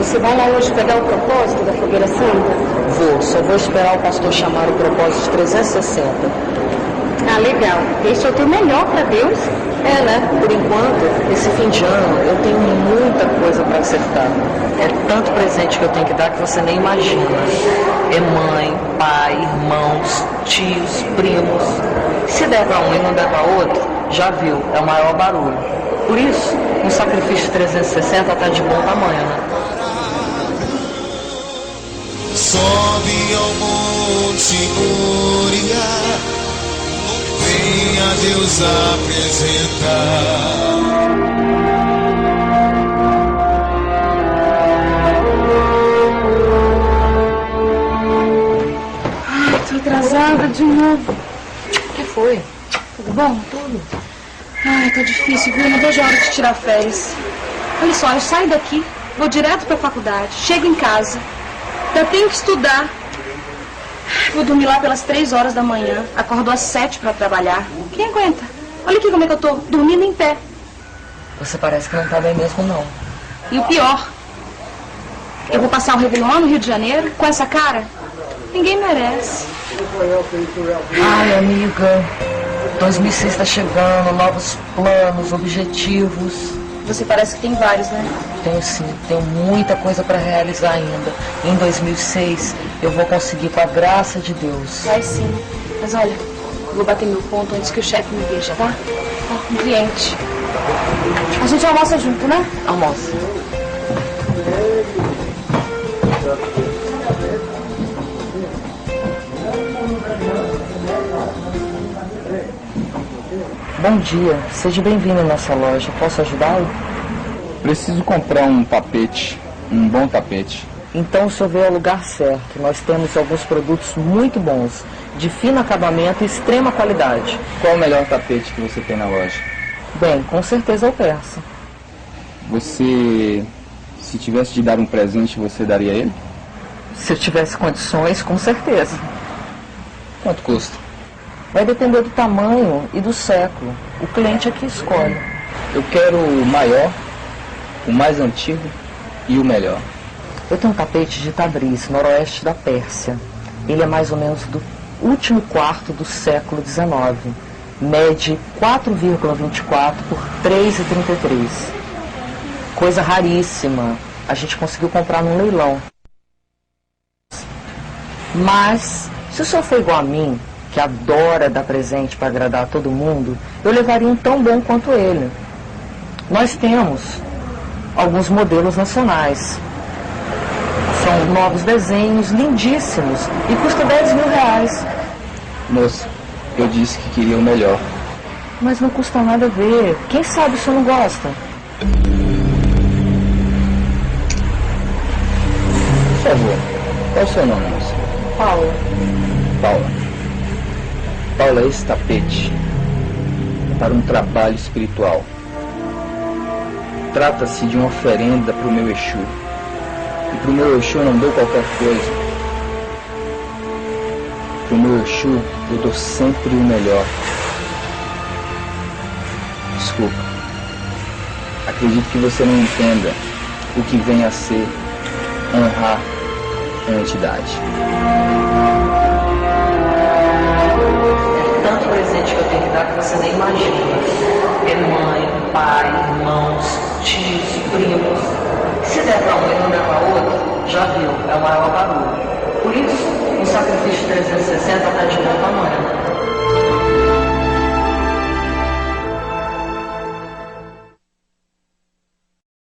Você vai lá hoje pegar o propósito da Fogueira Santa? Vou, só vou esperar o pastor chamar o propósito de 360. Ah, legal. Esse é o teu melhor para Deus? É, né? Por enquanto, esse fim de ano, eu tenho muita coisa para acertar. É tanto presente que eu tenho que dar que você nem imagina. É mãe, pai, irmãos, tios, primos. Se der para um e não der para outro, já viu, é o maior barulho. Por isso, um sacrifício 360 tá de bom tamanho, né? Sobe ao monte Moriá, venha Deus apresentar. Ai, tô atrasada de novo. O que foi? Tudo bom? Tudo. Ai, tá difícil, viu? Não vejo a hora de tirar férias. Olha só, eu saio daqui, vou direto pra faculdade, chego em casa, eu tenho que estudar. Vou dormir lá pelas 3 horas da manhã, acordo às 7 pra trabalhar. Quem aguenta? Olha aqui como é que eu tô, dormindo em pé. Você parece que não tá bem mesmo, não. E o pior, eu vou passar o Réveillon no Rio de Janeiro com essa cara? Ninguém merece. Ai, amiga, 2006 tá chegando, novos planos, objetivos. Você parece que tem vários, né? Tenho sim, tenho muita coisa para realizar ainda. Em 2006 eu vou conseguir com a graça de Deus. Vai sim. Mas olha, eu vou bater meu ponto antes que o chefe me veja, tá? Ó, um cliente. A gente almoça junto, né? Almoça. Bom dia, seja bem-vindo à nossa loja. Posso ajudá-lo? Preciso comprar um tapete, um bom tapete. Então o senhor veio ao lugar certo. Nós temos alguns produtos muito bons, de fino acabamento e extrema qualidade. Qual o melhor tapete que você tem na loja? Bem, com certeza é o persa. Você, se tivesse de dar um presente, você daria ele? Se eu tivesse condições, com certeza. Quanto custa? Vai depender do tamanho e do século. O cliente é que escolhe. Eu quero o maior, o mais antigo e o melhor. Eu tenho um tapete de Tabriz, noroeste da Pérsia. Ele é mais ou menos do último quarto do século XIX. Mede 4,24 por 3,33. Coisa raríssima. A gente conseguiu comprar num leilão. Mas, se o senhor for igual a mim, que adora dar presente para agradar a todo mundo, eu levaria um tão bom quanto ele. Nós temos alguns modelos nacionais. São novos desenhos, lindíssimos, e custa 10 mil reais. Moça, eu disse que queria o melhor. Mas não custa nada a ver. Quem sabe o senhor não gosta? Por favor, qual é o seu nome, moça? Paula. Paula. Paula, esse tapete é para um trabalho espiritual. Trata-se de uma oferenda para o meu Exu. E para o meu Exu eu não dou qualquer coisa. Para o meu Exu eu dou sempre o melhor. Desculpa. Acredito que você não entenda o que vem a ser honrar a entidade. É tanto presente que eu tenho que dar que você nem imagina. É mãe, pai, irmãos, tios, primos. Se der para um e não der para outro, já viu, é o maior barulho. Por isso, um sacrifício 360 está de bom tamanho.